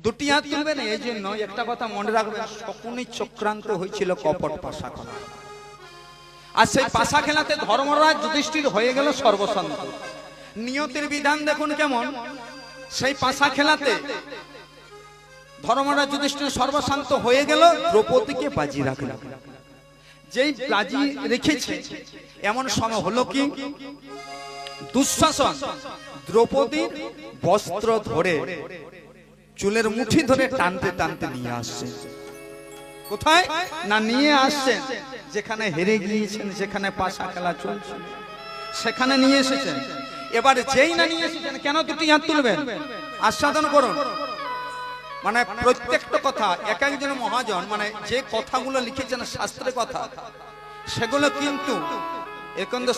দুটি হাত তুলবেন এই জন্য একটা কথা মনে রাখবেন, শকুনি চক্রান্ত হয়েছিল কপট পাশা খেলা। আর সেই পাশা খেলাতে ধর্মরাজ যুধিষ্ঠির হয়ে গেল সর্বশান্ত। নিয়তির বিধান দেখুন কেমন, সেই পাশা খেলাতে ধর্মরাজ যুধিষ্ঠির সর্বশান্ত হয়ে গেল, দ্রৌপদীকে বাজি রাখল। যেই বাজি রেখেছে এমন সময় হলো কি, দুঃশাসন দ্রৌপদীর বস্ত্র ধরে চুলের মুঠি ধরে টানতে টানতে নিয়ে আসছে। কোথায় না নিয়ে আসছেন যেখানে হেরে গিয়েছেন, যেখানে পাশা খেলা চলছে সেখানে নিয়ে এসেছেন। এবার যেই না নিয়ে এসেছেন, কেন দুটি হাত তুলবেন? আস্বাদন করুন। মানে প্রত্যেকটা কথা এক একজন মহাজন মানে যে কথাগুলো লিখেছেন শাস্ত্রের কথা, সেগুলো কিন্তু এখন তো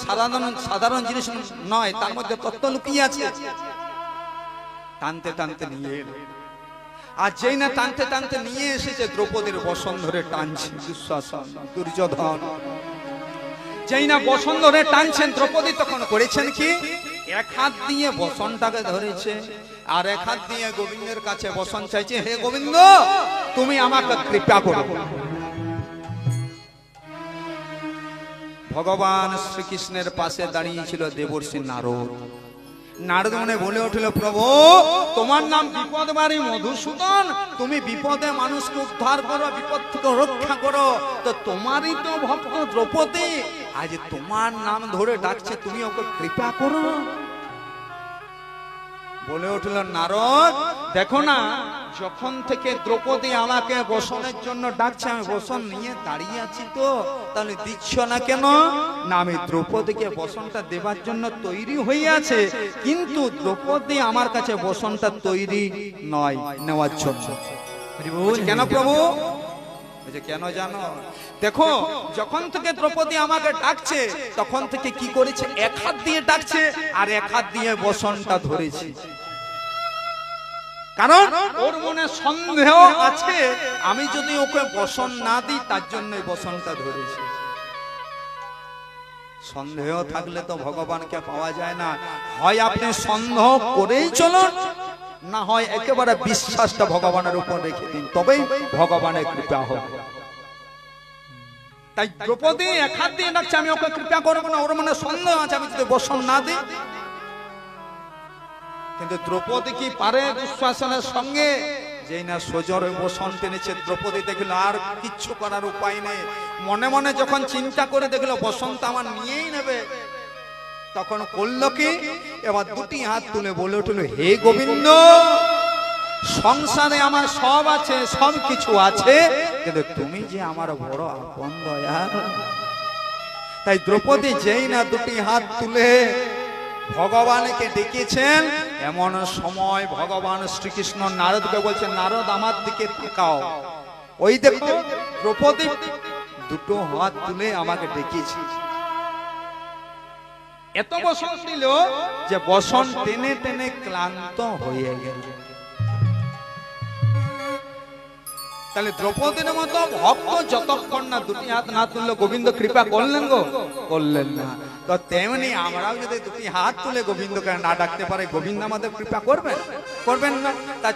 সাধারণ জিনিস নয়, তার মধ্যে তত্ত্ব লুকিয়ে আছে। টানতে টানতে নিয়ে এলো, আর যেই না টানতে টানতে নিয়ে এসেছে, দ্রৌপদীর বসন ধরে টানছে দুঃশাসন দুর্যোধন। যেই না বসন ধরে টানছেন, দ্রৌপদী তখন করেছেন কি, এক হাত দিয়ে বসনটাকে ধরেছে আর এক হাত দিয়ে গোবিন্দের কাছে বসন চাইছে, হে গোবিন্দ তুমি আমাকে কৃপা করো। ভগবান শ্রীকৃষ্ণের পাশে দাঁড়িয়েছিল দেবর্ষি নারদ। নারদ মনে বলে উঠল, প্রভু তোমার নাম বিপদবারী মধুসূদন, তুমি বিপদে মানুষকে উদ্ধার করো, বিপদ থেকে রক্ষা করো। তো তোমারই তো ভক্ত দ্রৌপদী, আজ তোমার নাম ধরে ডাকছে, তুমি ওকে কৃপা করো। বলে উঠল নারদ, দেখো না যখন থেকে দ্রৌপদী আমাকে বসনের জন্য ডাকছে, আমি বসন নিয়ে দাঁড়িয়ে আছি, তো তাহলে দিচ্ছ না কেন? না আমি দ্রৌপদীকে বসনটা দেবার জন্য তৈরি হয়ে আছে, কিন্তু দ্রৌপদী আমার কাছে বসনটা তৈরি নয় নেওয়ার জন্য। কেন প্রভু? কেন জানো? দেখো যখন থেকে দ্রৌপদী আমাকে ডাকছে তখন থেকে কি করেছে, এক হাত দিয়ে ডাকছে আর এক হাত দিয়ে বসনটা ধরেছে। কারণ ওর মনে সন্দেহ আছে, আমি যদি ওকে বসন না দিই তার জন্য বসনটা ধরেছে। সন্দেহ থাকলে তো ভগবানকে পাওয়া যায় না। হয় আপনি সন্দেহ করেই চলুন, না হয় একেবারে বিশ্বাসটা ভগবানের উপর রেখে দিন, তবেই ভগবানের কৃপা হবে। তাই দ্রৌপদী এক হাত দিয়ে ডাকছে, আমি ওকে কৃপা করবো না, ওর মনে সন্দেহ আছে, আমি যদি বসন না দিই। কিন্তু দ্রৌপদী কি পারে দুঃশাসনের সঙ্গে? যেই না সোজর বসন টেনেছে, দ্রৌপদী দেখলো আর কিচ্ছু করার উপায় নেই। মনে মনে যখন চিন্তা করে দেখলো বসন্ত আমার নিয়েই নেবে, তখন করলো কি, এবার দুটি হাত তুলে বলে উঠলো, হে গোবিন্দ সংসারে আমার সব আছে, সব কিছু আছে, কিন্তু তুমি যে আমার বড় আপন দয়াল। তাই দ্রৌপদী যেই না দুটি হাত তুলে ভগবানকে ডেকেছেন, এমন সময় ভগবান শ্রীকৃষ্ণ নারদকে বলছেন, নারদ আমার দিকে তাকাও, ওই দেখো দ্রৌপদী দুটো হাত তুলে আমাকে ডেকেছে। এত বসন দিল যে বসন টেনে টেনে ক্লান্ত হয়ে গেল। তাহলে দ্রৌপদীর মতো ভক্ত যতক্ষণ না দুটি হাত না তুললো, গোবিন্দ কৃপা করলেন গো? করলেন না। তো তেমনি আমরাও যদি দুটি হাত তুলে গোবিন্দকে না ডাকতে পারে, গোবিন্দ আমাদের কৃপা করবেন? করবেন না। তা